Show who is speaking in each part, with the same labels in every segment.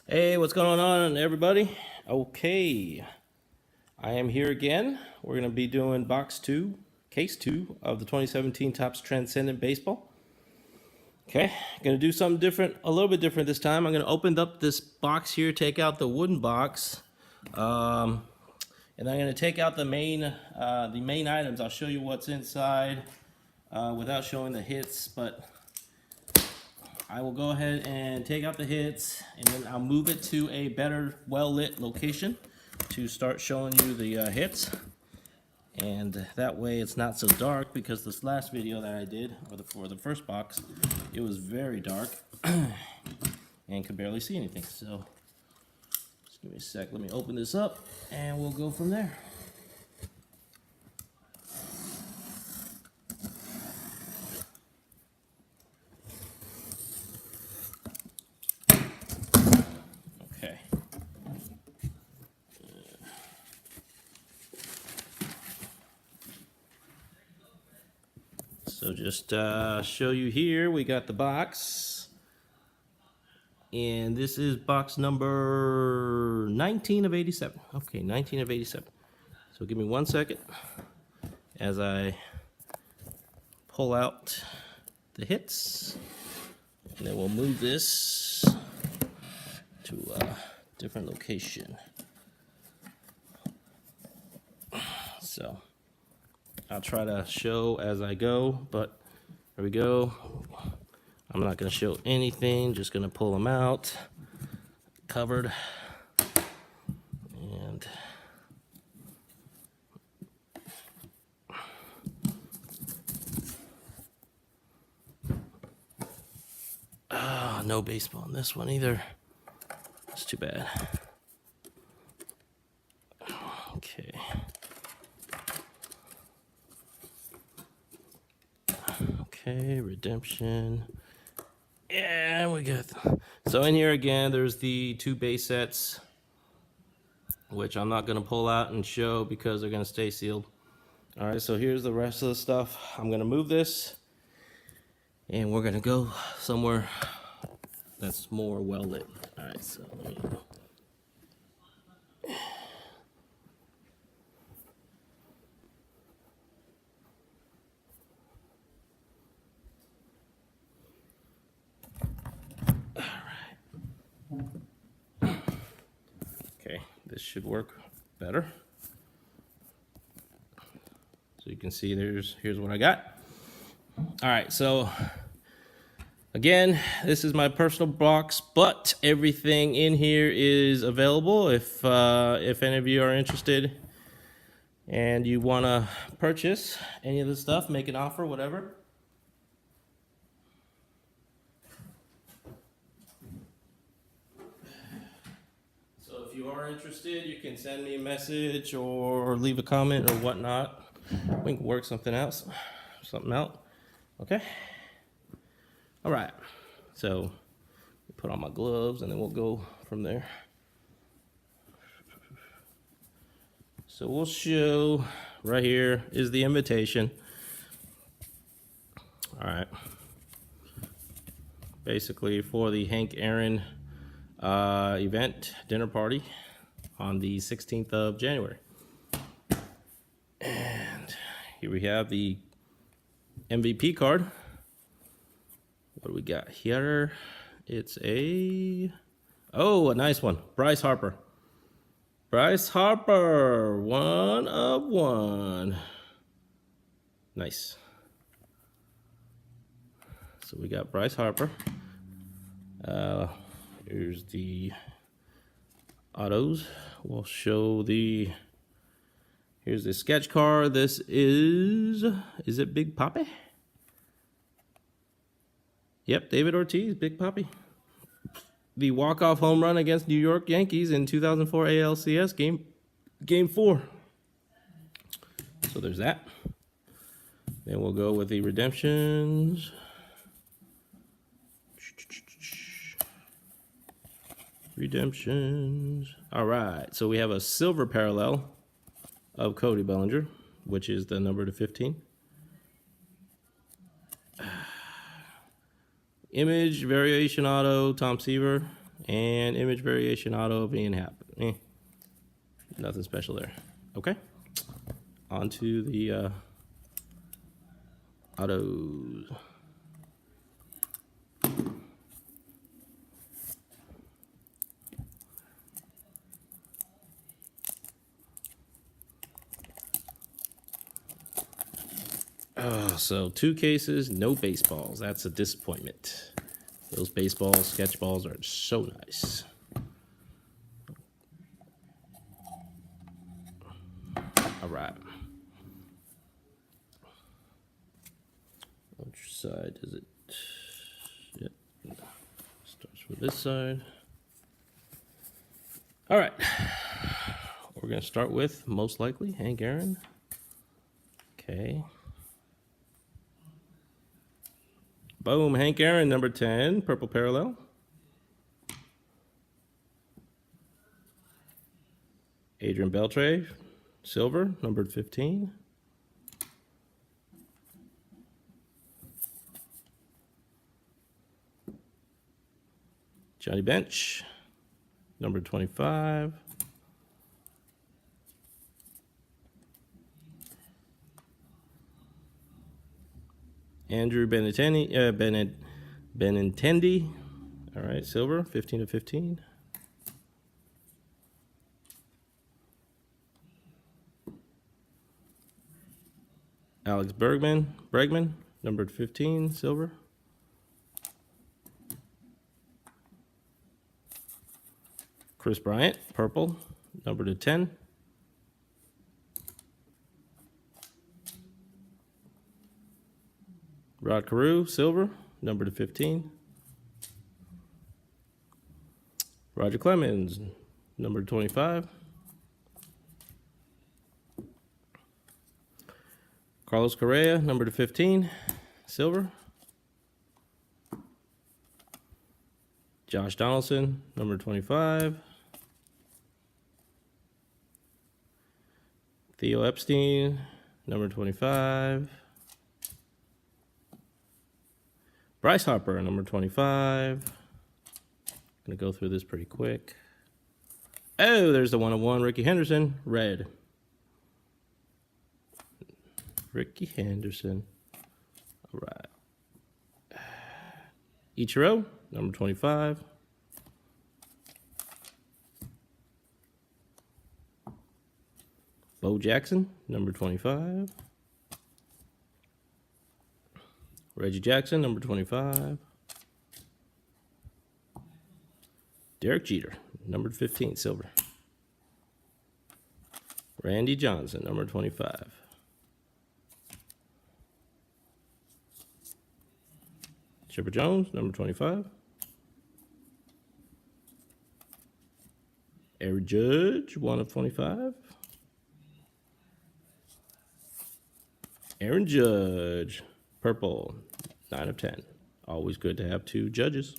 Speaker 1: Hey, what's going on, everybody? Okay, I am here again. We're going to be doing box 2, case 2 of the 2017 Topps Transcendent Baseball. Okay, going to do something different, a little bit different this time. I'm going to open up this box here, take out the wooden box, and I'm going to take out the main items. I'll show you what's inside without showing the hits, but I will go ahead and take out the hits, and then I'll move it to a better, well-lit location to start showing you the hits. And that way it's not so dark, because this last video that I did, for the first box, it was very dark and could barely see anything. So just give me a sec. Let me open this up, and we'll go from there. So just show you here, we got the box, and this is box number 19 of 87. Okay, 19 of 87. So give me 1 second as I pull out the hits, and then we'll move this to a different location. So I'll try to show as I go, but there we go. I'm not going to show anything, just going to pull them out, covered, and no baseball in this one either. It's too bad. Okay. Okay, redemption. Yeah, we got. So in here again, there's the 2 base sets, which I'm not going to pull out and show because they're going to stay sealed. All right, so here's the rest of the stuff. I'm going to move this, and we're going to go somewhere that's more well lit. All right, so let me go. Okay, this should work better. So you can see here's what I got. All right, so again, this is my personal box, but everything in here is available if any of you are interested and you want to purchase any of this stuff, make an offer, whatever. If you are interested, you can send me a message or leave a comment or whatnot. We can work something out. Okay. All right. So put on my gloves, and then we'll go from there. So we'll show right here is the invitation. All right. Basically for the Hank Aaron event dinner party on the 16th of January. And here we have the MVP card. What do we got here? It's a nice one. Bryce Harper. Bryce Harper, 1 of 1. Nice. So we got Bryce Harper. Here's the autos. We'll show here's the sketch card. This is it Big Papi? Yep, David Ortiz, Big Papi. The walk-off home run against New York Yankees in 2004 ALCS game 4. So there's that. Then we'll go with the redemptions. Redemptions. All right, so we have a silver parallel of Cody Bellinger, which is the number /15. Image variation auto, Tom Seaver, And image variation auto of Ian Happ. Nothing special there. Okay. On to the autos. So 2 cases, no baseballs. That's a disappointment. Those baseballs, sketch balls are so nice. All right. Which side is it? Yep. Starts with this side. All right. We're going to start with, most likely, Hank Aaron. Okay. Boom, Hank Aaron, number 10, purple parallel. Adrian Beltre, silver, numbered 15. Johnny Bench, number 25. Andrew Benintendi, all right, silver, 15 of 15. Alex Bregman, numbered 15, silver. Chris Bryant, purple, numbered to 10. Rod Carew, silver, numbered to 15. Roger Clemens, number 25. Carlos Correa, number to 15, silver. Josh Donaldson, number 25. Theo Epstein, number 25. Bryce Harper, number 25. Gonna go through this pretty quick. Oh, there's the 101, Ricky Henderson, red. Ricky Henderson. All right. Ichiro, number 25. Bo Jackson, number 25. Reggie Jackson, number 25. Derek Jeter, number 15, silver. Randy Johnson, number 25. Chipper Jones, number 25. Aaron Judge, 1 of 25. Aaron Judge, purple, 9 of 10. Always good to have 2 judges.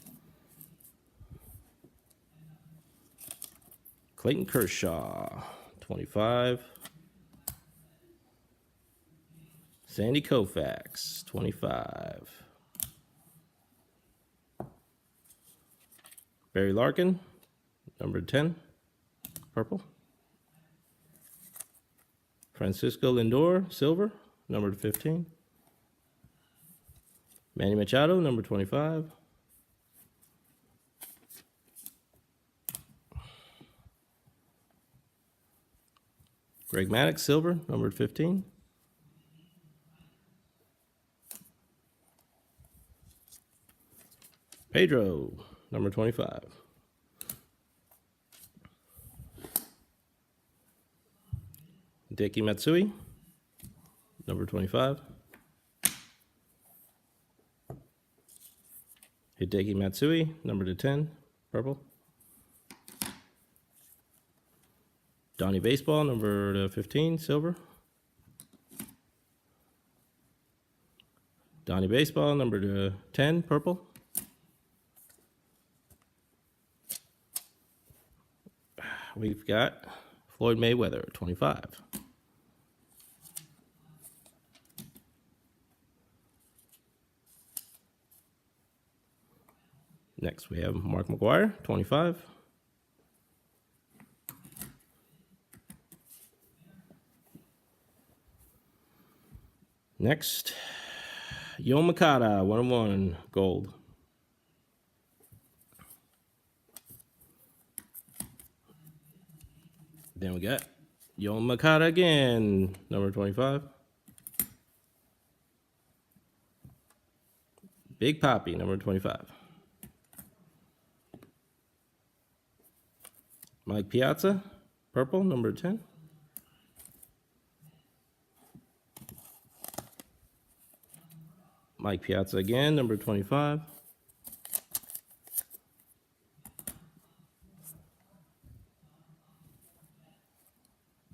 Speaker 1: Clayton Kershaw, 25. Sandy Koufax, 25. Barry Larkin, number 10, purple. Francisco Lindor, silver, number 15. Manny Machado, number 25. Greg Maddux, silver, number 15. Pedro, number 25. Hideki Matsui, number 25. Hideki Matsui, number to 10, purple. Donnie Baseball, number to 15, silver. Donnie Baseball, number to 10, purple. We've got Floyd Mayweather, 25. Next, we have Mark McGuire, 25. Next, Yo Makata, 101, gold. Then we got Yo Makata again, number 25. Big Poppy, number 25. Mike Piazza, purple, number 10. Mike Piazza again, number 25.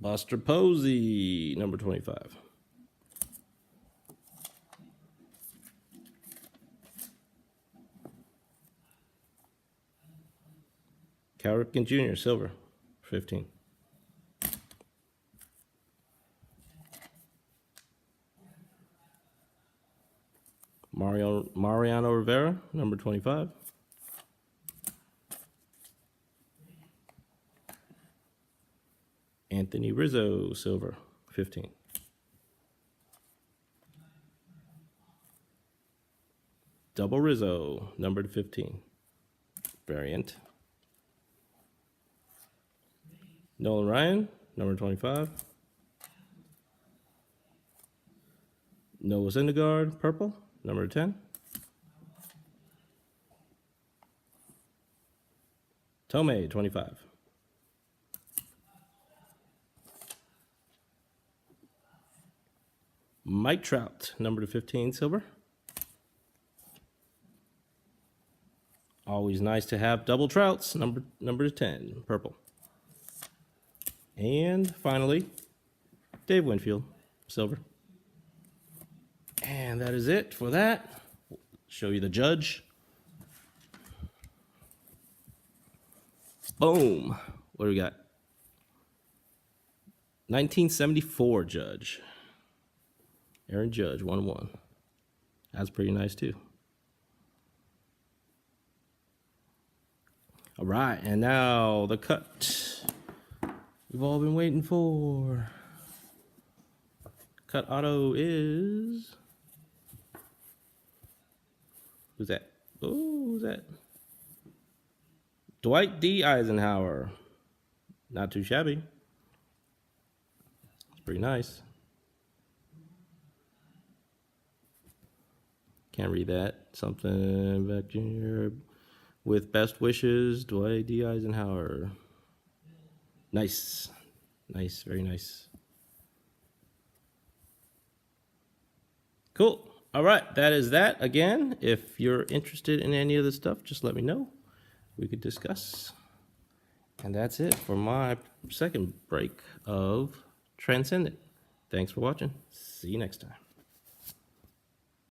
Speaker 1: Buster Posey, number 25. Cal Ripken Jr., silver, 15. Mariano Rivera, number 25. Anthony Rizzo, silver, 15. Double Rizzo, numbered 15. Variant. Nolan Ryan, number 25. Noah Syndergaard, purple, number 10. Tomei, 25. Mike Trout, number 15, silver. Always nice to have double Trouts, number 10, purple. And finally, Dave Winfield, silver. And that is it for that. Show you the judge. Boom. What do we got? 1974 Judge. Aaron Judge, 1-1. That's pretty nice too. All right, and now the cut we've all been waiting for. Cut auto is... Who's that? Oh, who's that? Dwight D. Eisenhower. Not too shabby. It's pretty nice. Can't read that. Something back here. With best wishes, Dwight D. Eisenhower. Nice. Nice, very nice. Cool. All right, that is that. Again, if you're interested in any of this stuff, just let me know. We could discuss. And that's it for my second break of Transcendent. Thanks for watching. See you next time.